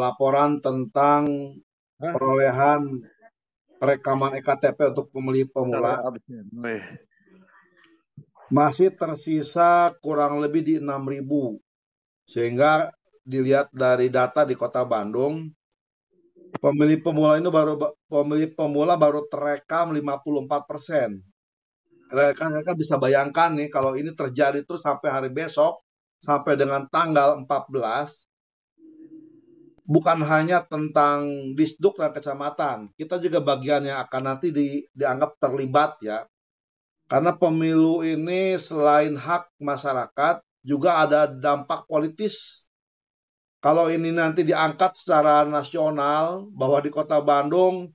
laporan tentang perolehan perekaman EKTP untuk pemilih pemula masih tersisa kurang lebih di 6.000, sehingga dilihat dari data di Kota Bandung, pemilih pemula baru terekam 54%. Rekan-rekan bisa bayangkan nih, kalau ini terjadi terus sampai hari besok, sampai dengan tanggal 14, bukan hanya tentang disduk dan kecamatan, kita juga bagian yang akan nanti dianggap terlibat ya. Karena pemilu ini selain hak masyarakat, juga ada dampak politis. Kalau ini nanti diangkat secara nasional, bahwa di Kota Bandung,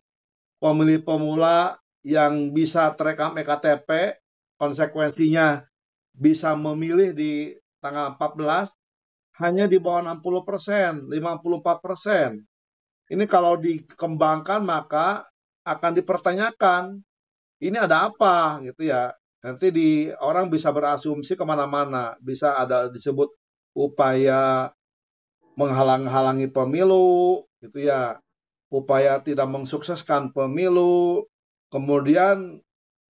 pemilih pemula yang bisa terekam EKTP, konsekuensinya bisa memilih di tanggal 14, hanya di bawah 60%, 54%. Ini kalau dikembangkan maka akan dipertanyakan, ini ada apa gitu ya. Nanti orang bisa berasumsi kemana-mana, bisa ada disebut upaya menghalang-halangi pemilu gitu ya, upaya tidak mensukseskan pemilu, kemudian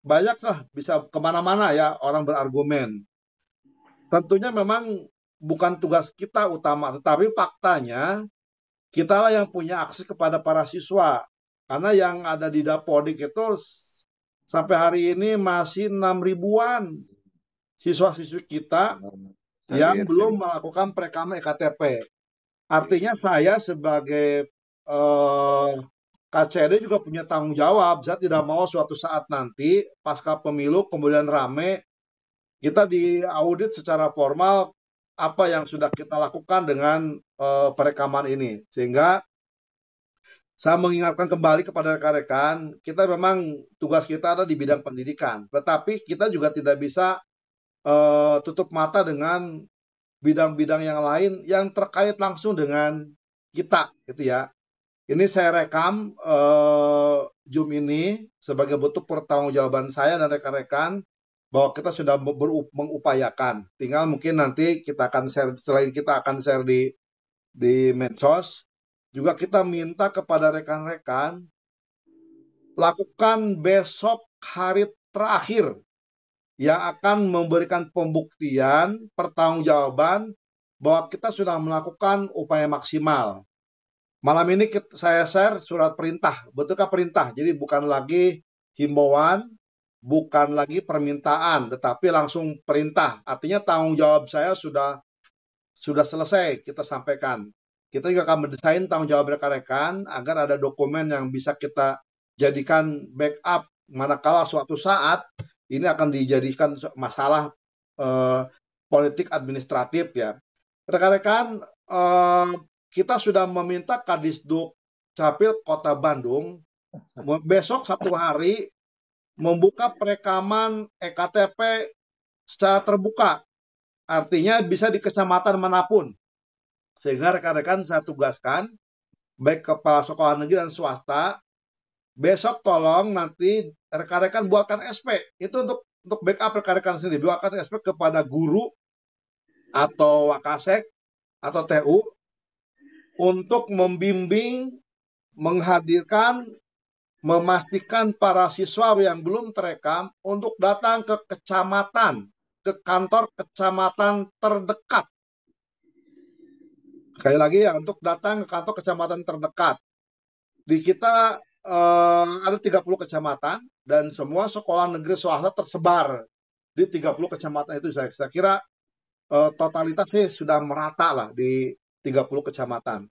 banyaklah bisa kemana-mana ya orang berargumen. Tentunya memang bukan tugas kita utama, tetapi faktanya kitalah yang punya akses kepada para siswa. Karena yang ada di Dapodik itu sampai hari ini masih 6.000-an siswa-siswi kita yang belum melakukan perekaman EKTP. Artinya saya sebagai KCD juga punya tanggung jawab. Saya tidak mau suatu saat nanti pasca pemilu kemudian rame, kita diaudit secara formal apa yang sudah kita lakukan dengan perekaman ini. Sehingga saya mengingatkan kembali kepada rekan-rekan, kita memang tugas kita ada di bidang pendidikan, tetapi kita juga tidak bisa tutup mata dengan bidang-bidang yang lain yang terkait langsung dengan kita, gitu ya. Ini saya rekam Zoom ini sebagai bentuk pertanggungjawaban saya dan rekan-rekan bahwa kita sudah mengupayakan. Tinggal mungkin nanti kita akan share, selain kita akan share di medsos, juga kita minta kepada rekan-rekan lakukan besok hari terakhir yang akan memberikan pembuktian, pertanggungjawaban bahwa kita sudah melakukan upaya maksimal. Malam ini saya share surat perintah, betulkah perintah? Jadi bukan lagi himbauan, bukan lagi permintaan, tetapi langsung perintah. Artinya tanggung jawab saya sudah selesai kita sampaikan. Kita juga akan mendesain tanggung jawab rekan-rekan agar ada dokumen yang bisa kita jadikan backup manakala suatu saat ini akan dijadikan masalah politik administratif ya. Rekan-rekan, kita sudah meminta Kadisduk Capil Kota Bandung besok satu hari membuka perekaman EKTP secara terbuka. Artinya bisa di kecamatan manapun. Sehingga rekan-rekan saya tugaskan, baik kepala sekolah negeri dan swasta, besok tolong nanti rekan-rekan buatkan SP. Itu untuk backup rekan-rekan sendiri. Buatkan SP kepada guru atau Wakasek atau TU untuk membimbing, menghadirkan, memastikan para siswa yang belum terekam untuk datang ke kecamatan, ke kantor kecamatan terdekat. Sekali lagi ya, untuk datang ke kantor kecamatan terdekat. Di kita ada 30 kecamatan dan semua sekolah negeri swasta tersebar di 30 kecamatan itu. Saya kira totalitasnya sudah merata lah di 30 kecamatan.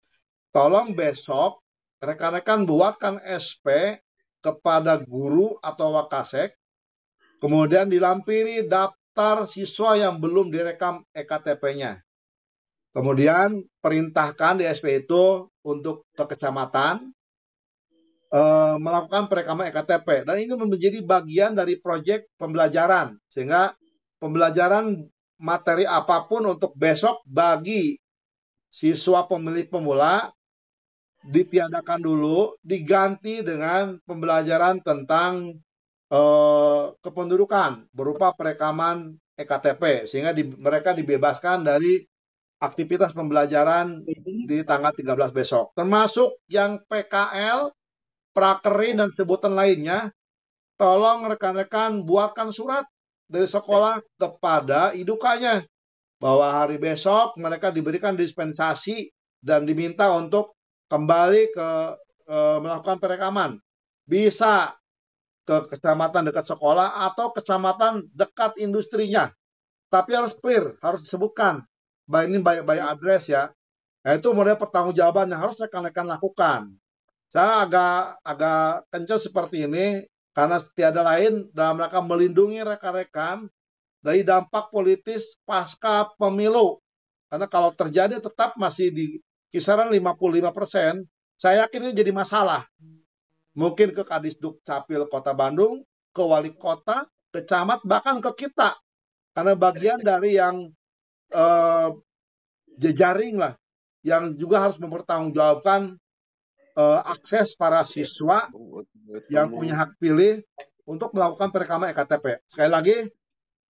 Tolong besok rekan-rekan buatkan SP kepada guru atau Wakasek, kemudian dilampiri daftar siswa yang belum direkam EKTP-nya. Kemudian perintahkan di SP itu untuk ke kecamatan melakukan perekaman EKTP. Dan ini menjadi bagian dari proyek pembelajaran. Sehingga pembelajaran materi apapun untuk besok bagi siswa pemilih pemula ditiadakan dulu, diganti dengan pembelajaran tentang kependudukan berupa perekaman EKTP. Sehingga mereka dibebaskan dari aktivitas pembelajaran di tanggal 13 besok. Termasuk yang PKL, prakerin, dan sebutan lainnya, tolong rekan-rekan buatkan surat dari sekolah kepada idukanya bahwa hari besok mereka diberikan dispensasi dan diminta untuk kembali ke melakukan perekaman. Bisa ke kecamatan dekat sekolah atau kecamatan dekat industrinya. Tapi harus clear, harus disebutkan. Ini by address ya. Nah, itu model pertanggungjawaban yang harus rekan-rekan lakukan. Saya agak kencang seperti ini karena tiada lain dalam rangka melindungi rekan-rekan dari dampak politis pasca pemilu. Karena kalau terjadi tetap masih di kisaran 55%, saya yakin ini jadi masalah. Mungkin ke Kadisduk Capil Kota Bandung, ke wali kota, ke camat, bahkan ke kita. Karena bagian dari yang jejaring lah, yang juga harus mempertanggungjawabkan akses para siswa yang punya hak pilih untuk melakukan perekaman EKTP. Sekali lagi,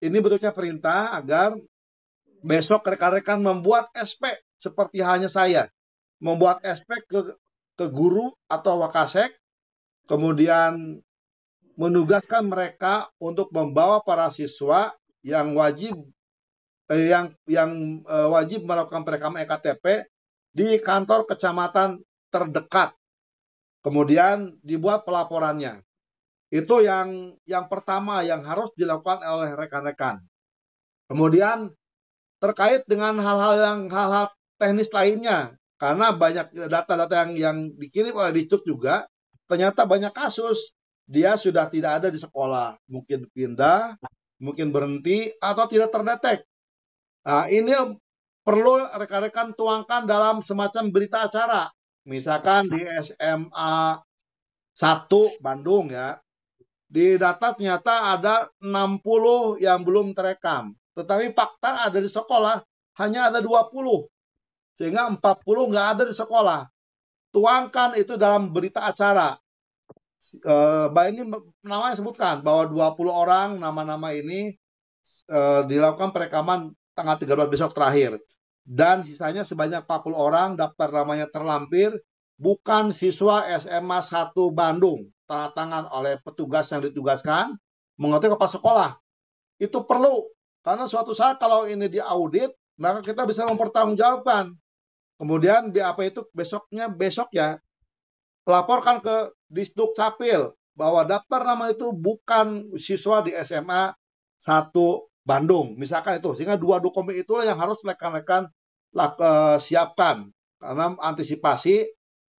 ini bentuknya perintah agar besok rekan-rekan membuat SP seperti halnya saya. Membuat SP ke guru atau wakasek, kemudian menugaskan mereka untuk membawa para siswa yang wajib wajib melakukan perekaman EKTP di kantor kecamatan terdekat. Kemudian dibuat pelaporannya. Itu yang pertama yang harus dilakukan oleh rekan-rekan. Kemudian terkait dengan hal-hal teknis lainnya, karena banyak data-data yang dikirim oleh Dicuk juga, ternyata banyak kasus dia sudah tidak ada di sekolah, mungkin pindah, mungkin berhenti, atau tidak terdetek. Nah, ini perlu rekan-rekan tuangkan dalam semacam berita acara. Misalkan di SMA 1 Bandung ya, di data ternyata ada 60 yang belum terekam. Tetapi fakta ada di sekolah hanya ada 20. Sehingga 40 nggak ada di sekolah. Tuangkan itu dalam berita acara. Ini namanya sebutkan bahwa 20 orang nama-nama ini dilakukan perekaman tanggal 13 besok terakhir. Dan sisanya sebanyak 40 orang daftar namanya terlampir, bukan siswa SMA 1 Bandung, tanda tangan oleh petugas yang ditugaskan, mengerti kepala sekolah. Itu perlu, karena suatu saat kalau ini diaudit, maka kita bisa mempertanggungjawabkan. Kemudian BAP itu besok ya, laporkan ke Disduk Capil bahwa daftar nama itu bukan siswa di SMA 1 Bandung, misalkan itu. Sehingga dua dokumen itulah yang harus rekan-rekan siapkan. Karena antisipasi,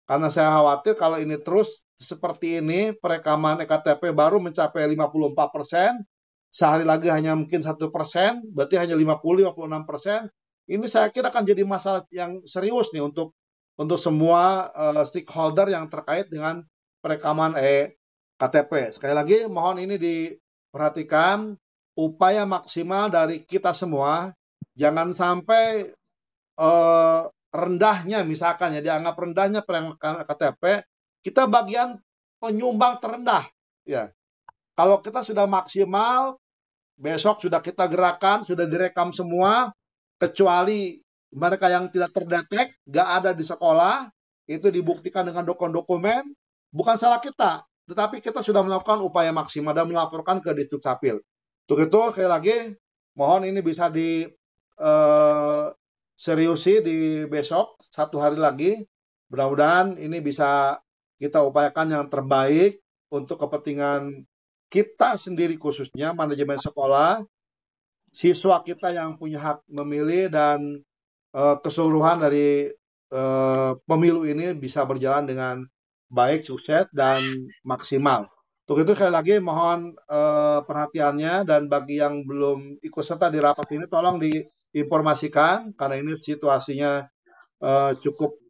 karena saya khawatir kalau ini terus seperti ini, perekaman EKTP baru mencapai 54%, sehari lagi hanya mungkin 1%, berarti hanya 50-56%. Ini saya kira akan jadi masalah yang serius nih untuk semua stakeholder yang terkait dengan perekaman KTP. Sekali lagi mohon ini diperhatikan, upaya maksimal dari kita semua, jangan sampai rendahnya, misalkan ya dianggap rendahnya perekaman KTP, kita bagian penyumbang terendah ya. Kalau kita sudah maksimal, besok sudah kita gerakan, sudah direkam semua, kecuali mereka yang tidak terdetek, nggak ada di sekolah, itu dibuktikan dengan dokumen, bukan salah kita, tetapi kita sudah melakukan upaya maksimal dan melaporkan ke Disduk Capil. Untuk itu, sekali lagi, mohon ini bisa seriusi di besok, satu hari lagi. Mudah-mudahan ini bisa kita upayakan yang terbaik untuk kepentingan kita sendiri, khususnya manajemen sekolah, siswa kita yang punya hak memilih, dan keseluruhan dari pemilu ini bisa berjalan dengan baik, sukses, dan maksimal. Untuk itu sekali lagi mohon perhatiannya, dan bagi yang belum ikut serta di rapat ini tolong diinformasikan karena ini situasinya cukup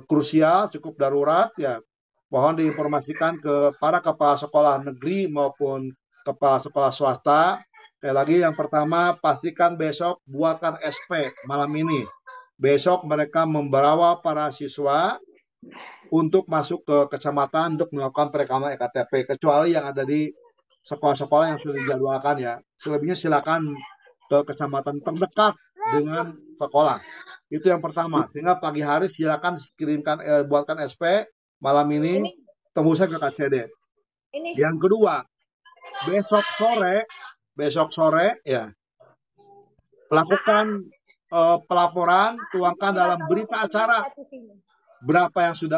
krusial, cukup darurat ya. Mohon diinformasikan ke para kepala sekolah negeri maupun kepala sekolah swasta. Sekali lagi yang pertama, pastikan besok buatkan SP malam ini. Besok mereka membawa para siswa untuk masuk ke kecamatan untuk melakukan perekaman EKTP, kecuali yang ada di sekolah-sekolah yang sudah dijadwalkan ya. Selebihnya silakan ke kecamatan terdekat dengan sekolah. Itu yang pertama. Sehingga pagi hari silakan kirimkan, buatkan SP, malam ini tembusnya ke KCD. Yang kedua, besok sore ya, lakukan pelaporan, tuangkan dalam berita acara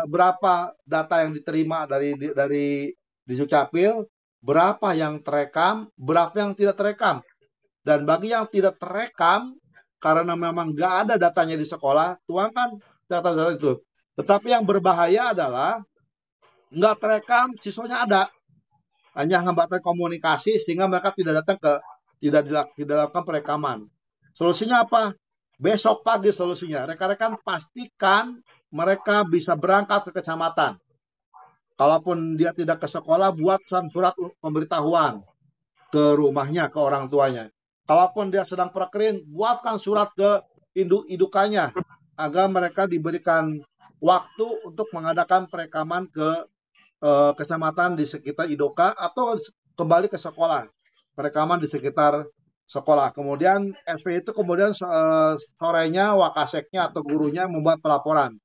berapa data yang diterima dari Dukcapil, berapa yang terekam, berapa yang tidak terekam. Dan bagi yang tidak terekam, karena memang nggak ada datanya di sekolah, tuangkan data-data itu. Tetapi yang berbahaya adalah nggak terekam, siswanya ada, hanya hambatan komunikasi sehingga mereka tidak datang tidak dilakukan perekaman. Solusinya apa? Besok pagi solusinya, rekan-rekan pastikan mereka bisa berangkat ke kecamatan. Kalaupun dia tidak ke sekolah, buat surat pemberitahuan ke rumahnya, ke orang tuanya. Kalaupun dia sedang prakerin, buatkan surat ke indukannya agar mereka diberikan waktu untuk mengadakan perekaman ke kecamatan di sekitar idoka atau kembali ke sekolah, perekaman di sekitar sekolah. Kemudian SP itu kemudian sorenya wakaseknya atau gurunya membuat pelaporan.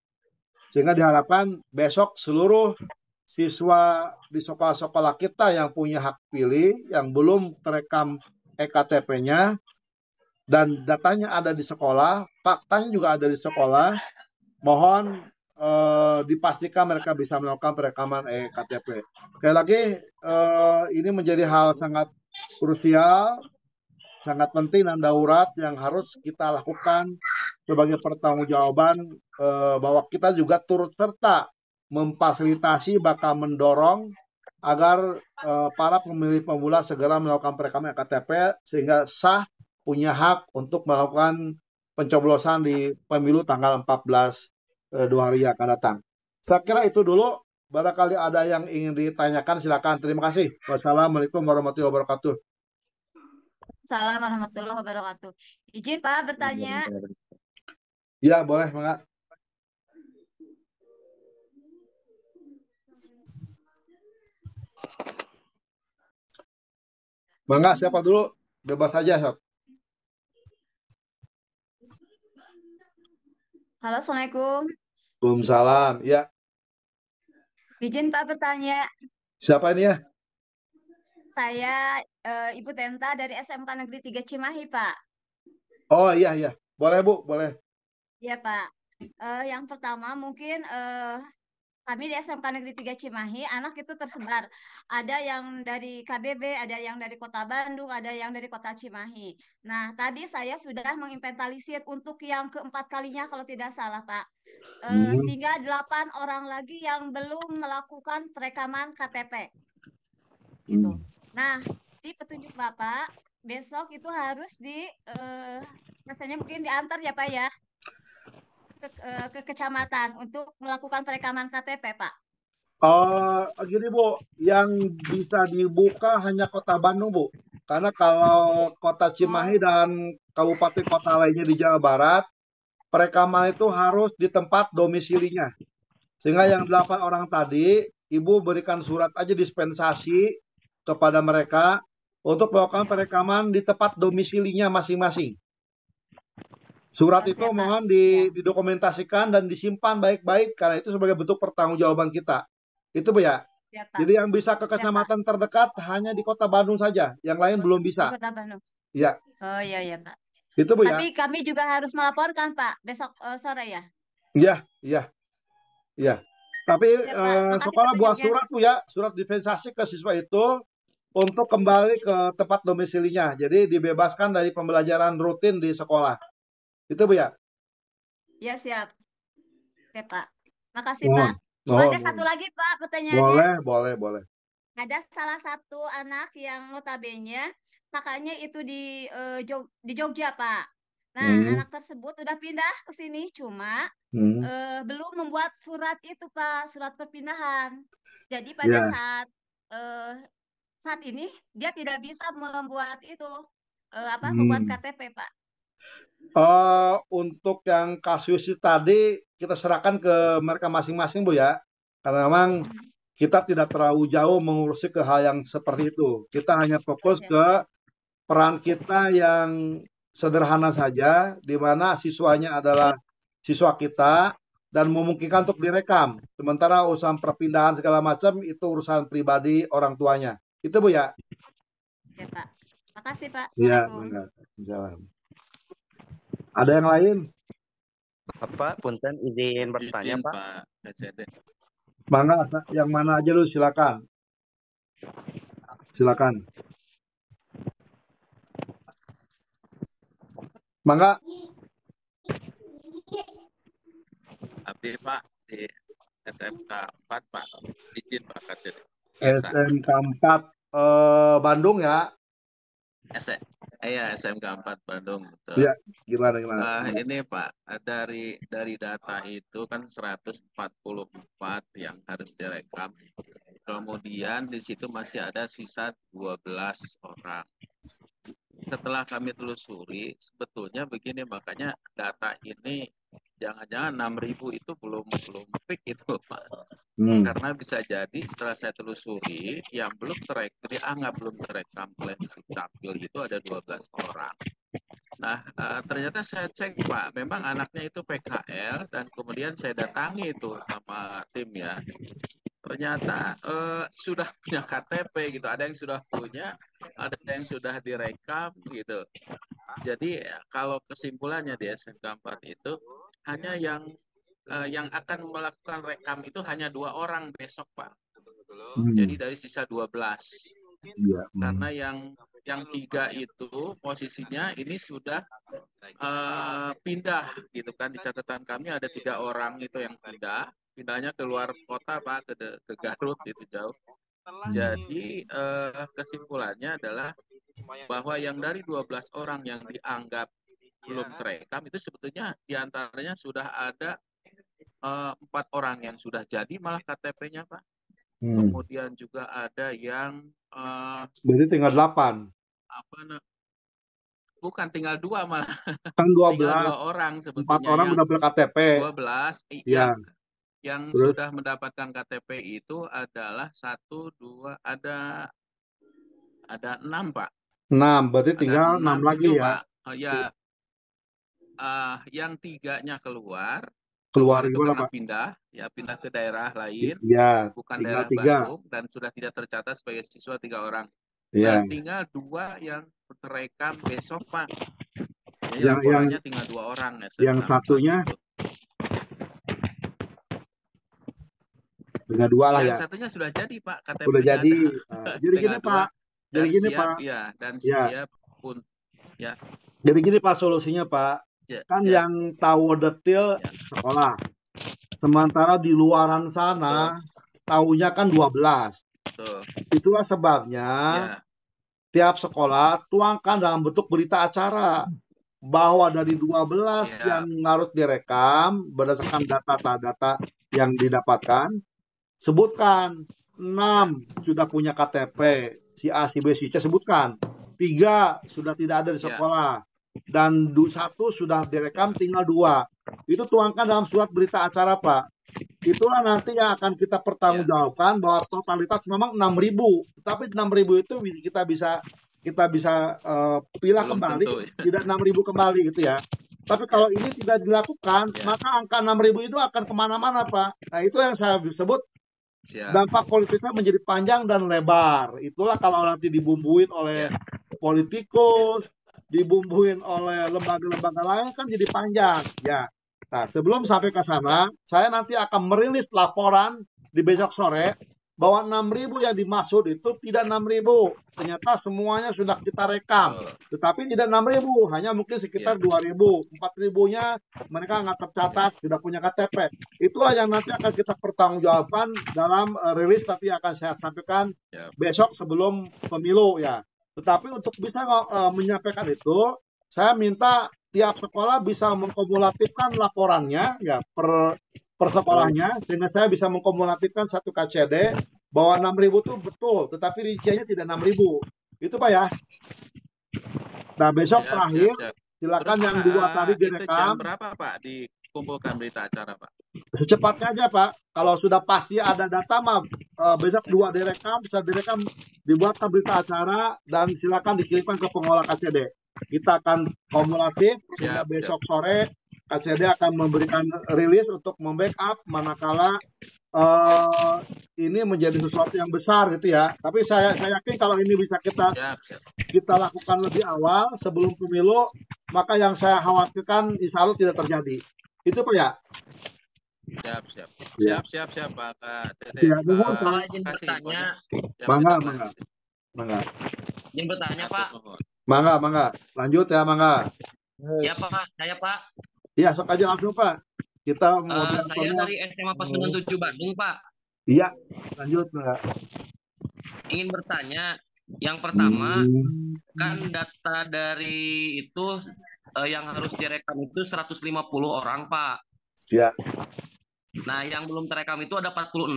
Sehingga diharapkan besok seluruh siswa di sekolah-sekolah kita yang punya hak pilih, yang belum terekam EKTP-nya, dan datanya ada di sekolah, faktanya juga ada di sekolah, mohon dipastikan mereka bisa melakukan perekaman EKTP. Sekali lagi, ini menjadi hal sangat krusial, sangat penting dan darurat yang harus kita lakukan sebagai pertanggungjawaban, bahwa kita juga turut serta memfasilitasi, bakal mendorong agar para pemilih pemula segera melakukan perekaman KTP sehingga sah, punya hak untuk melakukan pencoblosan di pemilu tanggal 14 2 hari yang akan datang. Saya kira itu dulu. Barangkali ada yang ingin ditanyakan, silakan. Terima kasih. Wassalamualaikum warahmatullahi wabarakatuh. Assalamualaikum warahmatullahi wabarakatuh. Izin Pak bertanya. Ya, boleh, Mangga. Mangga, siapa dulu? Bebas saja, Sob. Halo, Assalamualaikum. Waalaikumsalam. Ya, Izin Pak bertanya. siapa ini ya? Saya Ibu Tenta dari SMK Negeri 3 Cimahi, Pak. Oh, iya, iya. Boleh, Bu, boleh. Iya, Pak. Yang pertama mungkin kami di SMK Negeri 3 Cimahi, anak itu tersebar. Ada yang dari KBB, ada yang dari Kota Bandung, ada yang dari Kota Cimahi. Nah, tadi saya sudah menginventarisir untuk yang keempat kalinya kalau tidak salah, Pak. Tinggal 8 orang lagi yang belum melakukan perekaman KTP. Gitu. Nah, di petunjuk Bapak, besok itu harus rasanya mungkin diantar ya Pak ya, ke kecamatan untuk melakukan perekaman KTP, Pak. Gini Bu, yang bisa dibuka hanya Kota Bandung Bu, karena kalau Kota Cimahi dan kabupaten kota lainnya di Jawa Barat, perekaman itu harus di tempat domisilinya. Sehingga yang 8 orang tadi, Ibu berikan surat aja dispensasi kepada mereka untuk melakukan perekaman di tempat domisilinya masing-masing. Surat itu mohon didokumentasikan dan disimpan baik-baik karena itu sebagai bentuk pertanggungjawaban kita. Itu Bu ya. Jadi yang bisa ke kecamatan terdekat hanya di Kota Bandung saja, yang lain belum bisa. Di Kota Bandung. Iya. Oh iya ya Pak. Itu Bu ya. Tapi kami juga harus melaporkan Pak besok sore ya. Iya, iya. Iya. Tapi sekolah buat surat Bu ya, surat dispensasi ke siswa itu untuk kembali ke tempat domisilinya. Jadi dibebaskan dari pembelajaran rutin di sekolah. Itu Bu ya? Ya siap. Oke Pak. Makasih Pak. Ada satu lagi Pak pertanyaannya. Boleh. Ada salah satu anak yang notabene kakaknya itu di Jogja Pak. Nah, anak tersebut udah pindah ke sini cuma belum membuat surat itu Pak, surat perpindahan. Jadi pada saat ini dia tidak bisa membuat itu membuat KTP Pak. Untuk yang kasus tadi kita serahkan ke mereka masing-masing Bu ya, karena memang kita tidak terlalu jauh mengurusi ke hal yang seperti itu. Kita hanya fokus ke peran kita yang sederhana saja, di mana siswanya adalah siswa kita dan memungkinkan untuk direkam. Sementara urusan perpindahan segala macam itu urusan pribadi orang tuanya. Itu Bu ya? Ya Pak. Makasih Pak. Iya, Assalamualaikum. benar. Jalan. Ada yang lain? Pak, punten izin bertanya, Izin Pak. Pak PCD. Mangga, yang mana aja lu silakan. Silakan. Mangga. Abi Pak di SMK 4 Pak. Izin Pak PCD. SMK 4 Bandung ya. Iya, SMK 4 Bandung, betul. Iya, gimana? Ini Pak, dari data itu kan 144 yang harus direkam. Kemudian di situ masih ada sisa 12 orang. Setelah kami telusuri, sebetulnya begini, makanya data ini jangan-jangan 6.000 itu belum fix itu Pak. Karena bisa jadi setelah saya telusuri yang belum dianggap belum terekam oleh Distrik Capil itu ada 12 orang. Nah, ternyata saya cek Pak, memang anaknya itu PKL dan kemudian saya datangi itu sama tim ya. Ternyata sudah punya KTP gitu, ada yang sudah punya, ada yang sudah direkam gitu. Jadi kalau kesimpulannya di SMK 4 itu hanya yang akan melakukan rekam itu hanya 2 orang besok Pak. Jadi dari sisa 12. Iya. Karena yang 3 itu posisinya ini sudah pindah gitu kan, di catatan kami ada 3 orang itu yang pindahnya ke luar kota Pak, ke Garut itu jauh. Jadi kesimpulannya adalah bahwa yang dari 12 orang yang dianggap belum terekam itu sebetulnya diantaranya sudah ada 4 orang yang sudah jadi malah KTP-nya Pak. Kemudian juga ada yang berarti tinggal 8. Bukan, tinggal 2 malah. Kan 12. Tinggal 2 orang sebetulnya. 4 orang udah KTP. 12 ya. Yang sudah mendapatkan KTP itu adalah 1, 2, ada 6 Pak. 6, berarti tinggal 6 lagi ya. Pak. Ya. Yang 3-nya keluar itu gimana karena Pak? Pindah ke daerah lain, ya, bukan daerah 3. Bandung, dan sudah tidak tercatat sebagai siswa 3 orang. Ya. Nah, tinggal 2 yang terekam besok Pak. Jadi laporannya tinggal 2 orang. Yang satunya tinggal 2 lah ya. Yang satunya sudah jadi Pak, KTP-nya sudah jadi. Jadi gini 2, Pak. Jadi gini siap, Pak. Ya, dan siap pun. Ya. Jadi gini Pak solusinya Pak. Kan yang tahu detail sekolah. Sementara di luaran sana tahunya kan 12. Itulah sebabnya tiap sekolah tuangkan dalam bentuk berita acara bahwa dari 12 yang harus direkam berdasarkan data yang didapatkan, sebutkan 6 sudah punya KTP, si A, si B, si C sebutkan. 3 sudah tidak ada di sekolah. Dan 1 sudah direkam, tinggal 2. Itu tuangkan dalam surat berita acara Pak. Itulah nanti yang akan kita pertanggungjawabkan bahwa totalitas memang 6.000. Tapi 6.000 itu kita bisa pilih kembali, tidak 6.000 kembali gitu ya. Tapi kalau ini tidak dilakukan, maka angka 6.000 itu akan kemana-mana Pak. Nah itu yang saya sebut dampak politisnya menjadi panjang dan lebar. Itulah kalau nanti dibumbuin oleh politikus, dibumbuin oleh lembaga-lembaga lain kan jadi panjang ya. Nah sebelum sampai ke sana, saya nanti akan merilis laporan di besok sore bahwa 6.000 yang dimaksud itu tidak 6.000. Ternyata semuanya sudah kita rekam, tetapi tidak 6.000, hanya mungkin sekitar 2.000, 4.000-nya mereka nggak tercatat, sudah punya KTP. Itulah yang nanti akan kita pertanggungjawabkan dalam rilis, tapi akan saya sampaikan besok sebelum pemilu ya. Tetapi untuk bisa menyampaikan itu, saya minta tiap sekolah bisa mengkumulatifkan laporannya ya per sekolahnya, sehingga saya bisa mengkumulatifkan satu KCD bahwa 6.000 itu betul, tetapi rinciannya tidak 6.000. Itu Pak ya. Nah besok terakhir, silakan yang 2 tadi direkam. Jam berapa Pak dikumpulkan berita acara Pak? Secepatnya aja Pak. Kalau sudah pasti ada data mah besok 2 direkam, bisa direkam, dibuatkan berita acara dan silakan dikirimkan ke pengolah KCD. Kita akan kumulatif sehingga besok sore KCD akan memberikan rilis untuk membackup manakala ini menjadi sesuatu yang besar gitu ya. Tapi saya yakin kalau ini bisa kita lakukan lebih awal sebelum pemilu, maka yang saya khawatirkan insya Allah tidak terjadi. Itu Pak ya? Siap Pak Dede. Ya, mohon Kalau Pak. izin bertanya, Mangga. izin bertanya Pak. Mangga. Lanjut ya, mangga. Ya Pak, saya Pak. Iya, sok aja langsung Pak. Kita Saya dari SMA Pasundan 7 Bandung Pak. Iya, lanjut mangga. Ingin bertanya, yang pertama kan data dari itu yang harus direkam itu 150 orang Pak. Ya. Nah, yang belum terekam itu ada 46.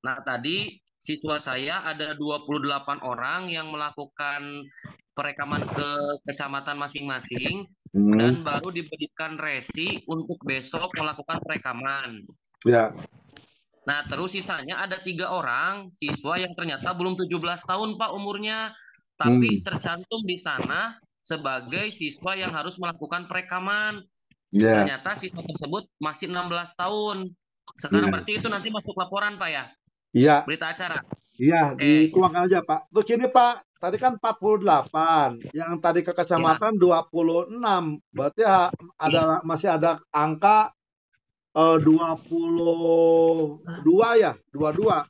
Nah, tadi siswa saya ada 28 orang yang melakukan perekaman ke kecamatan masing-masing dan baru diberikan resi untuk besok melakukan perekaman. Ya. Nah, terus sisanya ada 3 orang siswa yang ternyata belum 17 tahun Pak umurnya, tapi tercantum di sana sebagai siswa yang harus melakukan perekaman. Ya. Ternyata siswa tersebut masih 16 tahun. Sekarang berarti itu nanti masuk laporan Pak ya? Iya. Berita acara. Iya, dituangkan aja Pak. Terus ini Pak, tadi kan 48, yang tadi ke kecamatan 26. Berarti masih ada angka 22 ya, 22.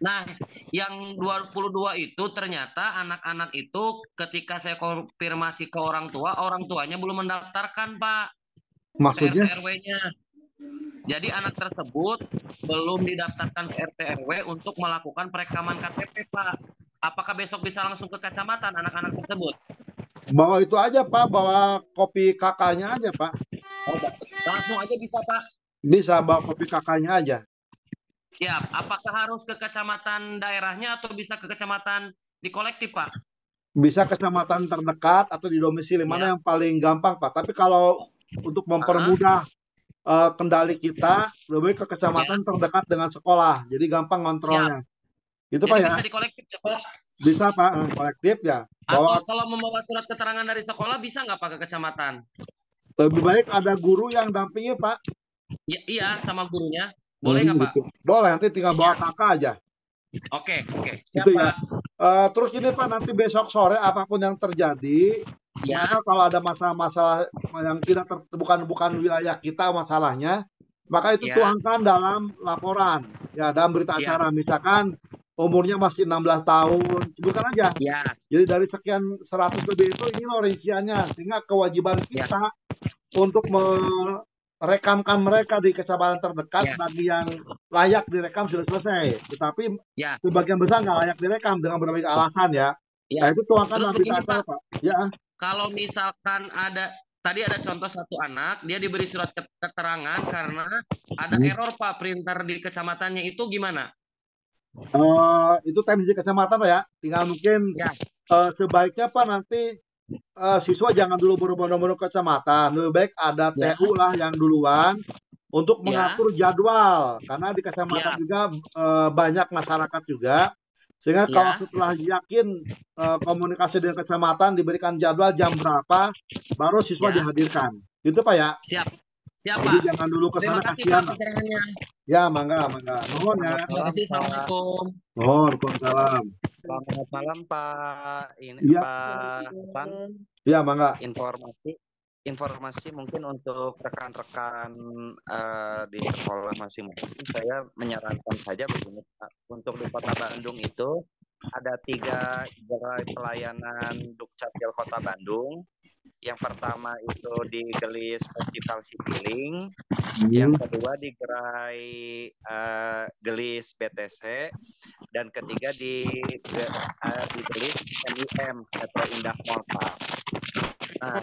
Nah, yang 22 itu ternyata anak-anak itu ketika saya konfirmasi ke orang tuanya belum mendaftarkan Pak. Maksudnya? Ke RT-RW-nya. Jadi anak tersebut belum didaftarkan ke RT/RW untuk melakukan perekaman KTP Pak. Apakah besok bisa langsung ke kecamatan anak-anak tersebut? Bawa itu aja Pak, bawa kopi kakaknya aja Pak. Oh, langsung aja bisa Pak? Bisa, bawa kopi kakaknya aja. Siap. Apakah harus ke kecamatan daerahnya atau bisa ke kecamatan di kolektif Pak? Bisa kecamatan terdekat atau di domisili, mana yang paling gampang Pak. Tapi kalau untuk mempermudah kendali kita, lebih ke kecamatan terdekat dengan sekolah, jadi gampang kontrolnya. Itu Pak ya? Bisa di kolektif ya Pak? Bisa Pak, kolektif ya. Atau kalau membawa surat keterangan dari sekolah bisa nggak Pak ke kecamatan? Lebih baik ada guru yang dampingi Pak. Ya, iya, sama gurunya. Boleh nggak Pak? Boleh, nanti tinggal bawa kakak aja. Oke. Siap itu Pak. Ya. Terus ini Pak, nanti besok sore apapun yang terjadi, maka kalau ada masalah-masalah yang bukan wilayah kita masalahnya, maka itu tuangkan dalam laporan, ya, dalam berita acara. Misalkan umurnya masih 16 tahun, sebutkan aja. Ya. Jadi dari sekian 100 lebih itu, ini loh rinciannya, sehingga kewajiban kita untuk merekamkan mereka di kecamatan terdekat bagi yang layak direkam sudah selesai. Tetapi sebagian besar nggak layak direkam dengan berbagai alasan ya. Nah itu tuangkan dalam berita acara Pak. Ya. Kalau misalkan tadi ada contoh satu anak, dia diberi surat keterangan karena ada error Pak printer di kecamatannya, itu gimana? Itu teknis di kecamatan Pak ya. Tinggal mungkin sebaiknya Pak nanti siswa jangan dulu buru-buru ke kecamatan. Lebih baik ada TU lah yang duluan untuk mengatur jadwal. Karena di kecamatan juga banyak masyarakat juga. Sehingga kalau setelah yakin komunikasi dengan kecamatan diberikan jadwal jam berapa, baru siswa dihadirkan. Gitu Pak ya? Siap Jadi Pak. jangan dulu ke sana, kasihan Pak. Ya, mangga. Mohon ya. Terima kasih. Assalamualaikum. Waalaikumsalam. Selamat malam Pak. Ini Pak Hasan. Ya, mangga. Informasi mungkin untuk rekan-rekan di sekolah masing-masing, saya menyarankan saja begini Pak. Untuk di Kota Bandung itu ada 3 gerai pelayanan Dukcapil Kota Bandung. Yang pertama itu di Gelis Festival Citylink, yang kedua di gerai Gelis BTC, dan ketiga di Gelis MIM atau Indah Mall Pak. Nah,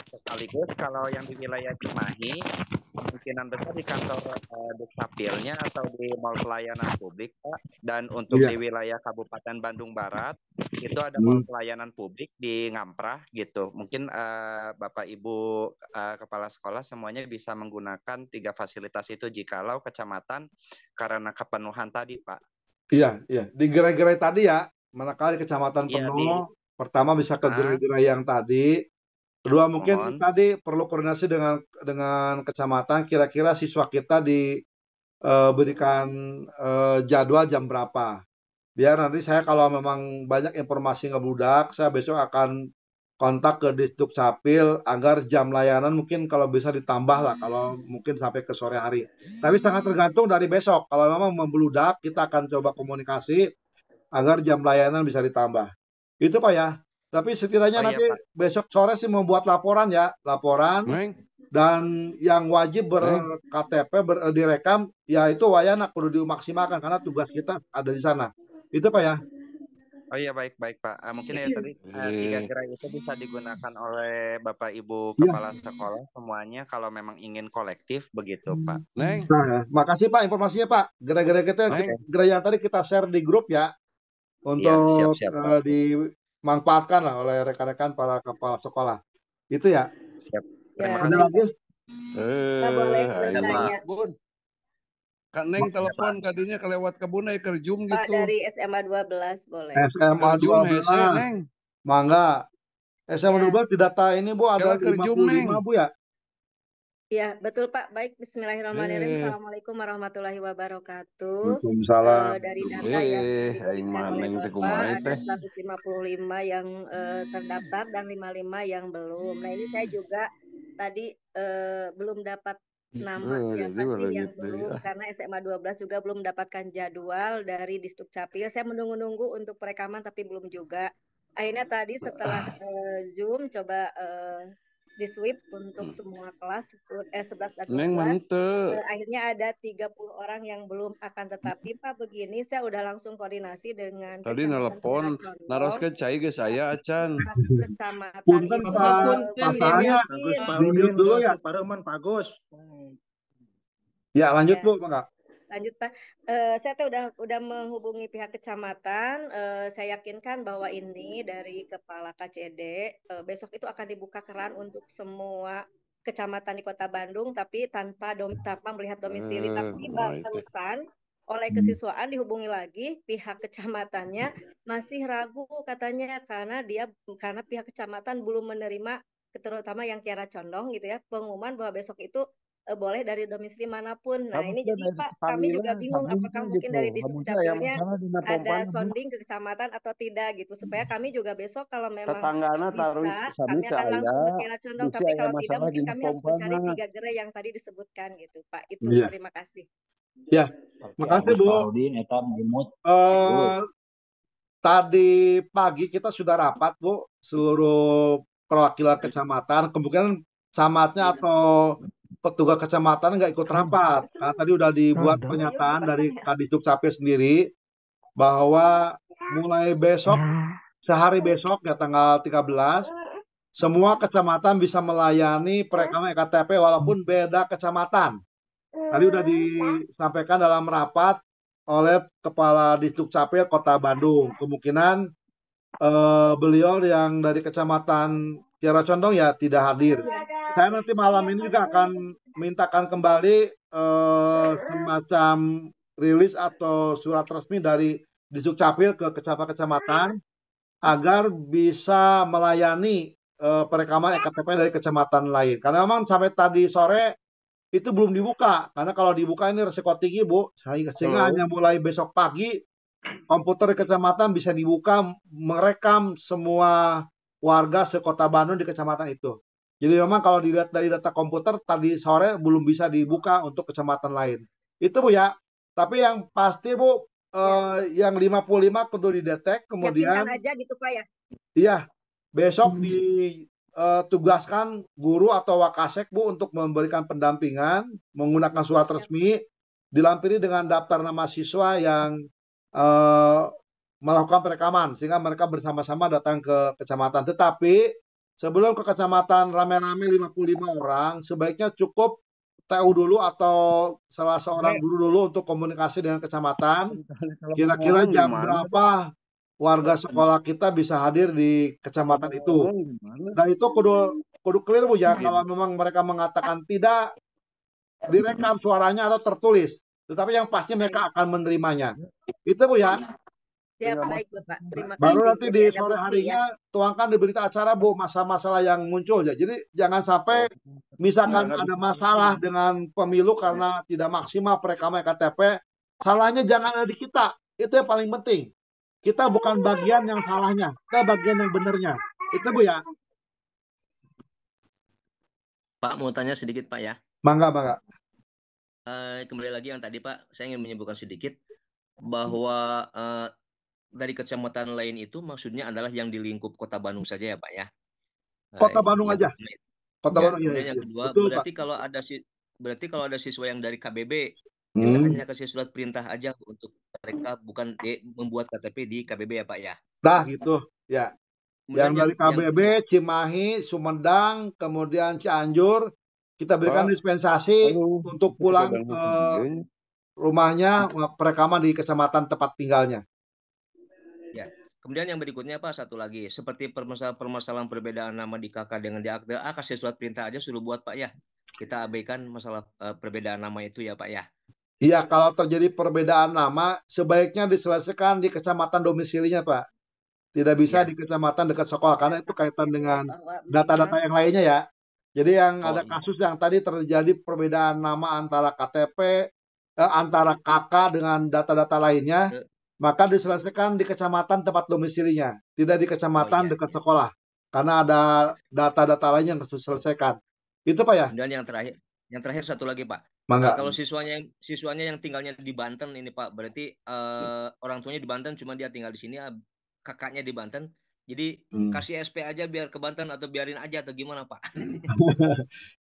sekaligus kalau yang di wilayah Cimahi, kemungkinan besar di kantor Dukcapilnya atau di mall pelayanan publik Pak. Dan untuk di wilayah Kabupaten Bandung Barat itu ada mall pelayanan publik di Ngamprah gitu. Mungkin Bapak Ibu kepala sekolah semuanya bisa menggunakan 3 fasilitas itu jikalau kecamatan karena kepenuhan tadi Pak. Iya. Di gerai-gerai tadi ya, manakala di kecamatan penuh, pertama bisa ke gerai-gerai yang tadi. Kedua mungkin Mohon. tadi perlu koordinasi dengan kecamatan. Kira-kira siswa kita diberikan jadwal jam berapa. Biar nanti saya kalau memang banyak informasi ngebludak, saya besok akan kontak ke Disduk Capil agar jam layanan mungkin kalau bisa ditambah lah, kalau mungkin sampai ke sore hari. Tapi sangat tergantung dari besok. Kalau memang membludak, kita akan coba komunikasi agar jam layanan bisa ditambah. Itu Pak ya. Tapi setidaknya Oh iya, nanti Pak. besok sore sih membuat laporan ya, laporan Neng, dan yang wajib Neng. ber-KTP direkam ya itu wayana kudu dimaksimalkan karena tugas kita ada di sana. Itu Pak ya. Oh iya, baik Pak. Mungkin ya tadi 3 Eh, gerai itu bisa digunakan oleh Bapak Ibu Iya. Kepala Sekolah semuanya kalau memang ingin kolektif begitu Pak. Neng, Nah, makasih Pak informasinya Pak. Gerai-gerai kita, Neng. gerai yang tadi kita share di grup ya Iya, untuk siap Pak. dimanfaatkan lah oleh rekan-rekan para kepala sekolah. Itu ya. Siap. Ya, Terima Ada kasih. baik. lagi? Kita boleh Ayo bertanya. Bun. Kan Neng telepon tadinya kelewat kebun aja kerjum Pak gitu. dari SMA 12 boleh. SMA Kerjum hese 12. Neng. Mangga. SMA Ya. 12 di data ini Bu ada Kela kerjum 55 Neng. Bu ya. Ya, betul Pak. Baik, Bismillahirrahmanirrahim. Eh, Assalamualaikum warahmatullahi wabarakatuh. Waalaikumsalam. Dari data yang aing diberikan mah oleh Neng teh Bapak, kumaha ada teh. 155 yang terdaftar dan 55 yang belum. Nah, ini saya juga tadi belum dapat nama siapa Juga sih yang gitu belum, ya. karena SMA 12 juga belum mendapatkan jadwal dari Disduk Capil. Saya menunggu-nunggu untuk perekaman tapi belum juga. Akhirnya tadi setelah Zoom coba di sweep untuk semua kelas 11 dan Neng 12. mantep. Akhirnya ada 30 orang yang belum akan, tetapi Pak begini saya udah langsung koordinasi dengan Tadi Kecamatan nelpon Kiara Condong. naroskeun cai ge saya acan. Kecamatan Punten itu Pak belum Sahanya yakin. di mute dulu ya. Pak Roman, Pak Agus. Ya lanjut Ya. Bu, Pak. Lanjut Pak, saya tuh udah menghubungi pihak kecamatan. Saya yakinkan bahwa ini dari Kepala KCD besok itu akan dibuka keran untuk semua kecamatan di Kota Bandung, tapi tanpa melihat domisili. Tapi barusan oleh kesiswaan dihubungi lagi pihak kecamatannya masih ragu katanya karena pihak kecamatan belum menerima, terutama yang Kiara Condong gitu ya, pengumuman bahwa besok itu boleh dari domisili manapun. Nah, ini jadi Pak, kami juga bingung apakah mungkin dari Disduk Capilnya ada sounding ke kecamatan atau tidak gitu, supaya kami juga besok kalau memang bisa kami akan langsung ke Kiara Condong, tapi kalau tidak mungkin kami harus mencari 3 gerai yang tadi disebutkan gitu Pak. Itu Iya. terima kasih. Ya, makasih Bu. Tadi pagi kita sudah rapat Bu, seluruh perwakilan kecamatan. Kemungkinan camatnya atau petugas kecamatan nggak ikut rapat. Karena tadi udah dibuat pernyataan dari Kadisduk Capil sendiri bahwa mulai besok, sehari besok ya tanggal 13, semua kecamatan bisa melayani perekaman EKTP walaupun beda kecamatan. Tadi udah disampaikan dalam rapat oleh Kepala Disduk Capil Kota Bandung. Kemungkinan beliau yang dari Kecamatan Kiara Condong ya tidak hadir. Saya nanti malam ini juga akan mintakan kembali semacam rilis atau surat resmi dari Disduk Capil ke kecamatan agar bisa melayani perekaman EKTP dari kecamatan lain. Karena memang sampai tadi sore itu belum dibuka, karena kalau dibuka ini resiko tinggi Bu, sehingga hanya mulai besok pagi komputer di kecamatan bisa dibuka merekam semua warga sekota Bandung di kecamatan itu. Jadi memang kalau dilihat dari data komputer tadi sore belum bisa dibuka untuk kecamatan lain. Itu Bu ya. Tapi yang pasti Bu, yang 55 kudu didetek, kemudian Yakinkan aja gitu Pak ya. iya, besok tugaskan guru atau wakasek Bu untuk memberikan pendampingan menggunakan surat resmi dilampiri dengan daftar nama siswa yang melakukan perekaman sehingga mereka bersama-sama datang ke kecamatan. Tetapi sebelum ke kecamatan rame-rame 55 orang sebaiknya cukup TU dulu atau salah seorang guru dulu untuk komunikasi dengan kecamatan. Kira-kira jam berapa warga sekolah kita bisa hadir di kecamatan itu. Dan itu kudu clear Bu ya, kalau memang mereka mengatakan tidak direkam suaranya atau tertulis. Tetapi yang pasti mereka akan menerimanya. Itu Bu ya. Siap, Nggak baik Bapak. Terima Baru kasih. nanti Jadi di ada sore bukti ya. harinya tuangkan di berita acara Bu masalah-masalah yang muncul ya. Jadi jangan sampai misalkan Jangan ada masalah dengan pemilu karena tidak maksimal perekaman KTP, salahnya jangan ada di kita. Itu yang paling penting. Kita bukan bagian yang salahnya, kita bagian yang benernya. Itu Bu ya. Pak mau tanya sedikit Pak ya. Mangga. Kembali lagi yang tadi Pak, saya ingin menyebutkan sedikit bahwa dari kecamatan lain itu maksudnya adalah yang di lingkup Kota Bandung saja ya Pak ya. Kota Bandung Yang aja. pertama- Kota ya, Bandung ya. kemudian yang kedua Betul, Pak. berarti kalau ada siswa yang dari KBB kita Hmm. hanya kasih surat perintah aja untuk mereka bukan membuat KTP di KBB ya Pak ya. Nah, gitu. Ya. Yang Kemudian dari KBB, Cimahi, Sumedang, kemudian Cianjur, kita berikan Pak, dispensasi halo. untuk Itu pulang pegang ke videonya. rumahnya, perekaman di kecamatan tempat tinggalnya. Ya. Kemudian yang berikutnya Pak, satu lagi, seperti permasalahan perbedaan nama di KK dengan di akte A, kasih surat perintah aja suruh buat Pak ya. Kita abaikan masalah perbedaan nama itu ya Pak ya. Iya, kalau terjadi perbedaan nama, sebaiknya diselesaikan di kecamatan domisilinya, Pak. Tidak bisa Iya. di kecamatan dekat sekolah, karena itu kaitan dengan data-data yang lainnya ya. Jadi yang Oh, ada iya. kasus yang tadi terjadi perbedaan nama antara KTP, antara KK dengan data-data lainnya, maka diselesaikan di kecamatan tempat domisilinya, tidak di kecamatan iya, dekat iya. sekolah. Karena ada data-data lain yang harus diselesaikan. Itu Pak ya? Dan yang terakhir satu lagi Pak. Mangga. Kalau siswanya yang tinggalnya di Banten ini Pak, berarti orang tuanya di Banten, cuma dia tinggal di sini, kakaknya di Banten. Jadi kasih SP aja biar ke Banten atau biarin aja atau gimana Pak?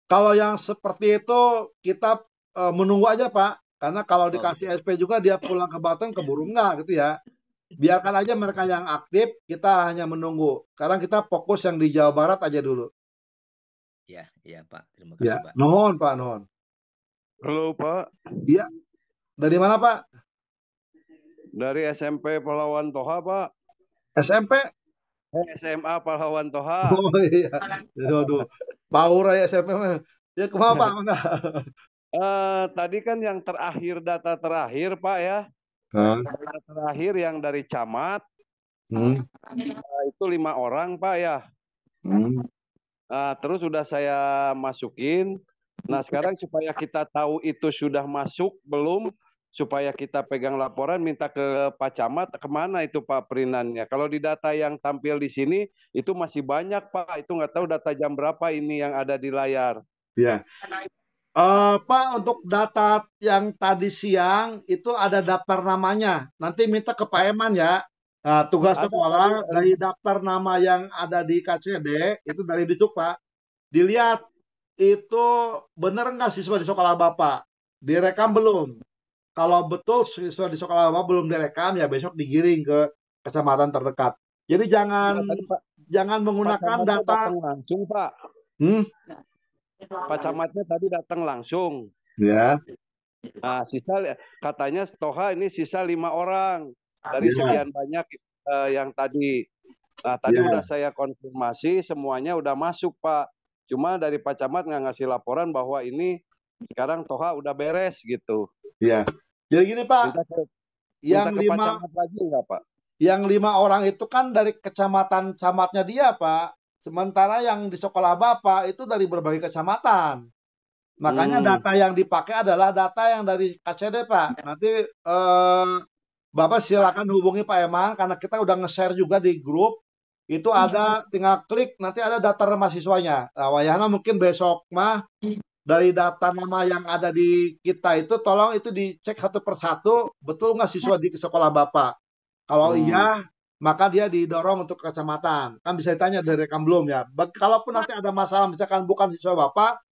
Kalau yang seperti itu kita menunggu aja Pak, karena kalau Oh, dikasih SP juga dia pulang ke Banten keburu enggak gitu ya. Biarkan aja mereka yang aktif, kita hanya menunggu. Sekarang kita fokus yang di Jawa Barat aja dulu. Ya, iya Pak. Terima Ya, kasih Pak. nuhun Pak, nuhun. Halo Pak, Iya. Dari mana Pak? dari SMP Pahlawan Toha Pak. SMP? SMA Pahlawan Toha. Oh iya. Aduh. Power ya SMP. Ya kemana Pak? Enggak. Tadi kan yang terakhir data terakhir Pak ya. Data terakhir yang dari camat itu 5 orang Pak ya. Terus sudah saya masukin. Nah sekarang supaya kita tahu itu sudah masuk belum, supaya kita pegang laporan minta ke Pak Camat kemana itu Pak perinannya. Kalau di data yang tampil di sini itu masih banyak Pak. Itu nggak tahu data jam berapa ini yang ada di layar. Ya. Pak, untuk data yang tadi siang itu ada daftar namanya. Nanti minta ke Pak Eman ya. Nah, tugas sekolah dari daftar nama yang ada di KCD itu dari Dicuk Pak. Dilihat itu benar nggak siswa di sekolah Bapak? Direkam belum? Kalau betul siswa di sekolah Bapak belum direkam ya besok digiring ke kecamatan terdekat. Jadi jangan menggunakan data datang langsung Pak. Pak Camatnya tadi datang langsung. Ya. Nah, katanya Toha ini sisa 5 orang dari sekian banyak yang tadi. Nah, tadi udah saya konfirmasi semuanya udah masuk Pak. Cuma dari Pak Camat nggak ngasih laporan bahwa ini sekarang Toha udah beres gitu. Iya. Jadi gini Pak, yang 5 Pak Camat lagi nggak Pak? Yang 5 orang itu kan dari kecamatan camatnya dia Pak. Sementara yang di sekolah Bapak itu dari berbagai kecamatan. Makanya data yang dipakai adalah data yang dari KCD Pak. Nanti Bapak silakan hubungi Pak Eman karena kita udah nge-share juga di grup. Itu ada tinggal klik nanti ada daftar mahasiswanya. Nah, wayahna mungkin besok mah dari data nama yang ada di kita itu tolong itu dicek satu persatu betul nggak siswa di sekolah Bapak. Kalau iya maka dia didorong untuk ke kecamatan. Kan bisa ditanya dari rekam belum ya. Kalaupun nanti ada masalah misalkan bukan siswa Bapak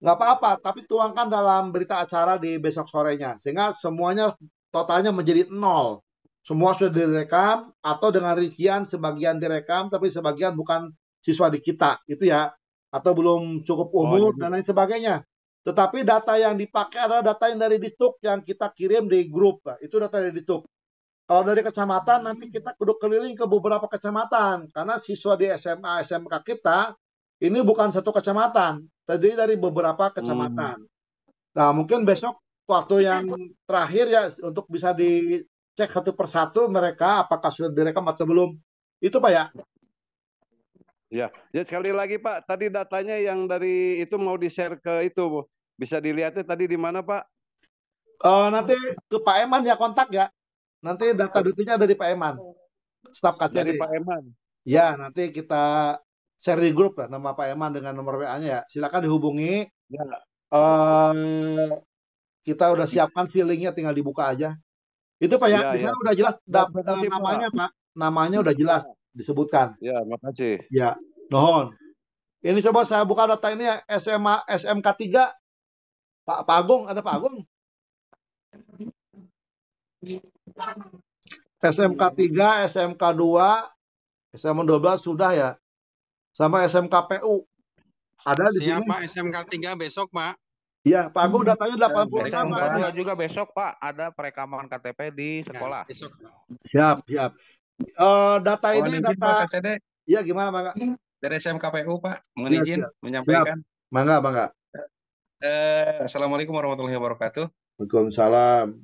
nggak apa-apa, tapi tuangkan dalam berita acara di besok sorenya sehingga semuanya totalnya menjadi 0. Semua sudah direkam atau dengan rincian sebagian direkam tapi sebagian bukan siswa di kita itu ya, atau belum cukup umur dan lain sebagainya. Tetapi data yang dipakai adalah data yang dari Distrik yang kita kirim di grup. Itu data dari Distrik. Kalau dari kecamatan nanti kita kudu keliling ke beberapa kecamatan karena siswa di SMA SMK kita ini bukan satu kecamatan, terdiri dari beberapa kecamatan. Nah, mungkin besok waktu yang terakhir ya untuk bisa cek satu persatu mereka apakah sudah direkam atau belum. Itu Pak ya. Ya, sekali lagi Pak, tadi datanya yang dari itu mau di-share ke itu, bisa dilihatnya tadi di mana Pak? Nanti ke Pak Eman ya kontak ya. Nanti data detailnya ada di Pak Eman. Staf Dari KCD. Pak Eman. Ya, nanti kita share di grup lah nama Pak Eman dengan nomor WA-nya ya. Silakan dihubungi. Ya. Kita udah siapkan feelingnya, tinggal dibuka aja. Itu Pak ya, di sana udah jelas namanya Pak. Namanya udah jelas disebutkan. Ya, makasih. Ya, mohon. Ini coba saya buka data ini ya, SMK 3. Pak Agung, ada Pak Agung? SMK 3, SMK 2, SMK 12 sudah ya. Sama SMK PU. Ada di sini. Siapa SMK 3 besok, Pak? Iya, Pak Agung datanya 85. SMK 2 juga besok, Pak. Ada perekaman KTP di sekolah. Ya, besok. Siap. Data ini data. Iya, gimana, Bang? Dari SMK PU, Pak. Mohon izin menyampaikan. Mangga. Assalamualaikum warahmatullahi wabarakatuh. Waalaikumsalam.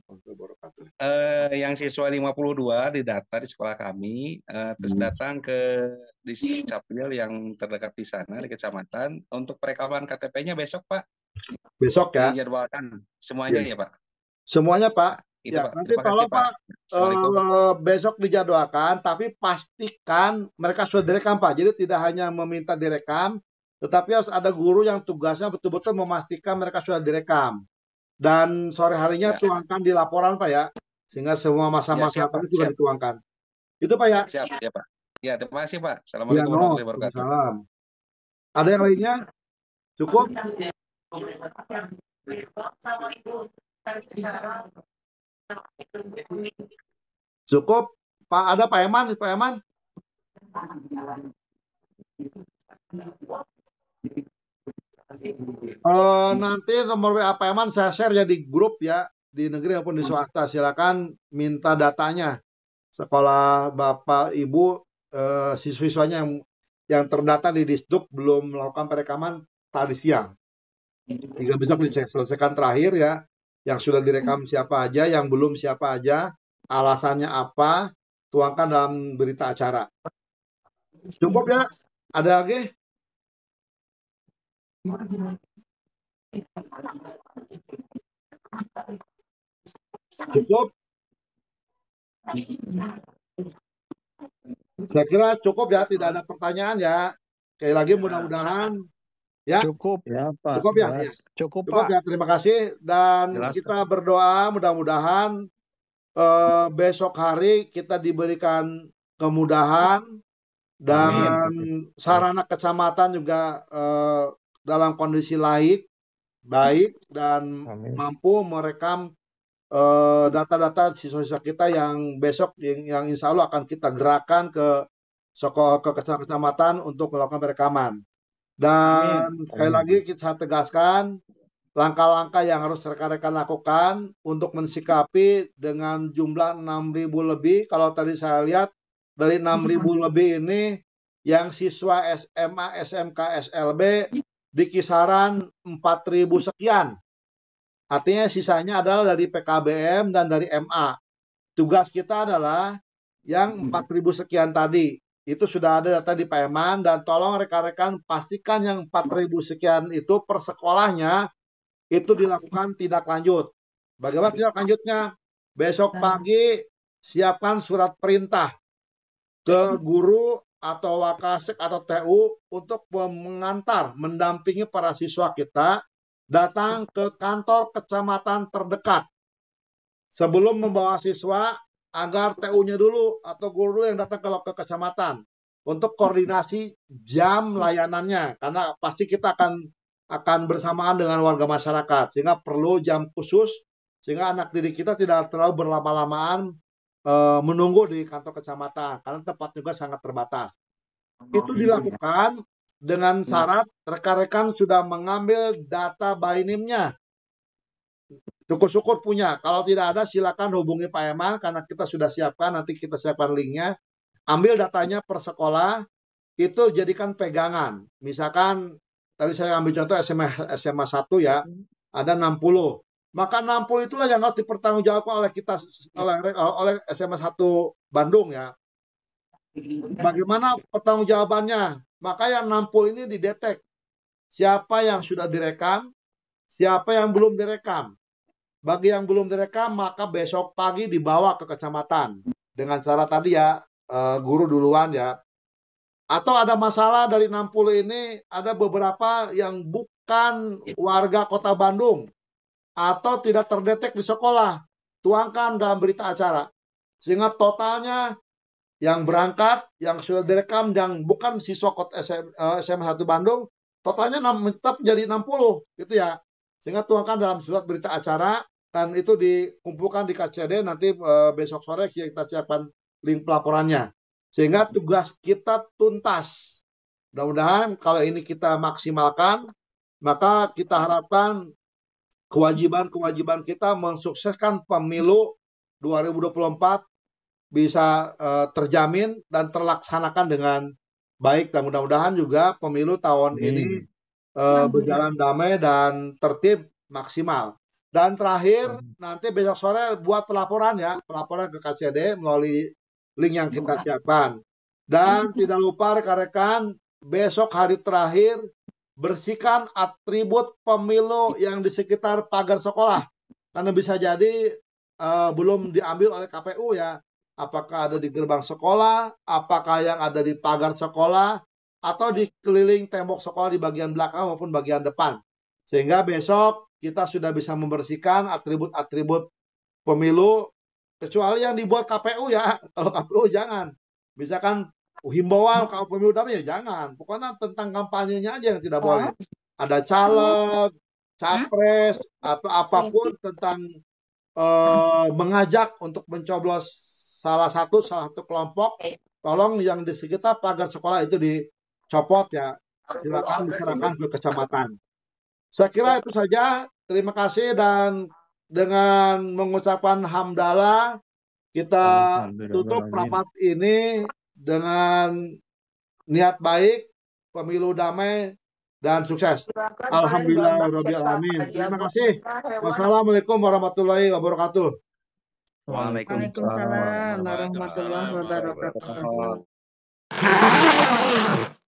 Yang siswa 52 didata di sekolah kami, terus datang ke Distrik yang terdekat di sana, di kecamatan. Untuk perekaman KTP-nya besok, Pak. Besok ya? Dijadwalkan. Semuanya ya, Pak? Semuanya, Pak. Itu, ya, Pak. nanti tolong Pak, besok dijadwalkan, tapi pastikan mereka sudah direkam Pak. Jadi tidak hanya meminta direkam, tetapi harus ada guru yang tugasnya betul-betul memastikan mereka sudah direkam. Dan sore harinya tuangkan di laporan Pak ya, sehingga semua masa-masa itu juga dituangkan. Itu Pak ya. Siap ya Pak. Ya, terima kasih Pak. Assalamualaikum warahmatullahi wabarakatuh. Ada yang lainnya? Cukup? Cukup? Pak, ada Pak Eman? Pak Eman? Nanti nomor WA Pak Eman saya share ya di grup ya, di negeri maupun di swasta. Silakan minta datanya. Sekolah Bapak Ibu siswa-siswanya yang terdata di Disduk belum melakukan perekaman tadi siang. Hingga besok diselesaikan terakhir ya. Yang sudah direkam siapa aja, yang belum siapa aja, alasannya apa, tuangkan dalam berita acara. Cukup ya? Ada lagi? Cukup? Saya kira cukup ya, tidak ada pertanyaan ya. Sekali lagi mudah-mudahan ya. Cukup ya Pak. Cukup ya. Cukup Pak. Ya, terima kasih dan kita berdoa mudah-mudahan besok hari kita diberikan kemudahan dan sarana kecamatan juga dalam kondisi baik dan mampu merekam data-data siswa-siswa kita yang besok yang insya Allah akan kita gerakan ke kecamatan untuk melakukan perekaman. Dan sekali lagi saya tegaskan langkah-langkah yang harus rekan-rekan lakukan untuk mensikapi dengan jumlah 6.000 lebih. Kalau tadi saya lihat dari 6.000 lebih ini yang siswa SMA, SMK, SLB di kisaran 4.000 sekian. Artinya sisanya adalah dari PKBM dan dari MA. Tugas kita adalah yang 4.000 sekian tadi. Itu sudah ada data di Pak Eman dan tolong rekan-rekan pastikan yang 4.000 sekian itu per sekolahnya itu dilakukan tindak lanjut. Bagaimana tindak lanjutnya? Besok pagi siapkan surat perintah ke guru atau Wakasek atau TU untuk mengantar, mendampingi para siswa kita datang ke kantor kecamatan terdekat sebelum membawa siswa agar TU-nya dulu atau guru yang datang ke kecamatan untuk koordinasi jam layanannya karena pasti kita akan bersamaan dengan warga masyarakat sehingga perlu jam khusus sehingga anak didik kita tidak terlalu berlama-lamaan menunggu di kantor kecamatan karena tempat juga sangat terbatas. Itu dilakukan dengan syarat rekan-rekan sudah mengambil data BAINIM-nya. Syukur-syukur punya. Kalau tidak ada silakan hubungi Pak Eman karena kita sudah siapkan, nanti kita siapkan linknya. Ambil datanya per sekolah, itu jadikan pegangan. Misalkan tadi saya ambil contoh SMA 1 ya, ada 60. Maka 60 itulah yang harus dipertanggungjawabkan oleh kita, oleh SMA 1 Bandung ya. Bagaimana pertanggungjawabannya? Maka yang 60 ini didetek. Siapa yang sudah direkam, siapa yang belum direkam. Bagi yang belum direkam, maka besok pagi dibawa ke kecamatan. Dengan cara tadi ya, guru duluan ya. Atau ada masalah dari 60 ini, ada beberapa yang bukan warga Kota Bandung atau tidak terdetek di sekolah, tuangkan dalam berita acara. Sehingga totalnya yang berangkat, yang sudah direkam, yang bukan siswa SMA 1 Bandung, totalnya tetap menjadi 60, gitu ya. Sehingga tuangkan dalam surat berita acara, dan itu dikumpulkan di KCD, nanti besok sore kita siapkan link pelaporannya. Sehingga tugas kita tuntas. Mudah-mudahan kalau ini kita maksimalkan, maka kita harapkan kewajiban-kewajiban kita mensukseskan pemilu 2024 bisa terjamin dan terlaksanakan dengan baik. Dan mudah-mudahan juga pemilu tahun ini berjalan damai dan tertib maksimal. Dan terakhir, nanti besok sore buat pelaporan ya, pelaporan ke KCD melalui link yang kita siapkan. Dan tidak lupa rekan-rekan, besok hari terakhir, bersihkan atribut pemilu yang di sekitar pagar sekolah. Karena bisa jadi belum diambil oleh KPU ya. Apakah ada di gerbang sekolah, apakah yang ada di pagar sekolah, atau di keliling tembok sekolah di bagian belakang maupun bagian depan. Sehingga besok kita sudah bisa membersihkan atribut-atribut pemilu, kecuali yang dibuat KPU ya. Kalau KPU jangan. Misalkan himbauan kalau pemilu damai ya jangan. Pokoknya tentang kampanyenya aja yang tidak boleh. Ada caleg, capres, atau apapun tentang mengajak untuk mencoblos salah satu kelompok, tolong yang di sekitar pagar sekolah itu dicopot ya. Silakan diserahkan ke kecamatan. Saya kira itu saja. Terima kasih, dan dengan mengucapkan hamdalah kita tutup rapat ini dengan niat baik, pemilu damai dan sukses. Alhamdulillahirabbil alamin. Terima kasih. Wassalamualaikum warahmatullahi wabarakatuh. Waalaikumsalam warahmatullahi wabarakatuh.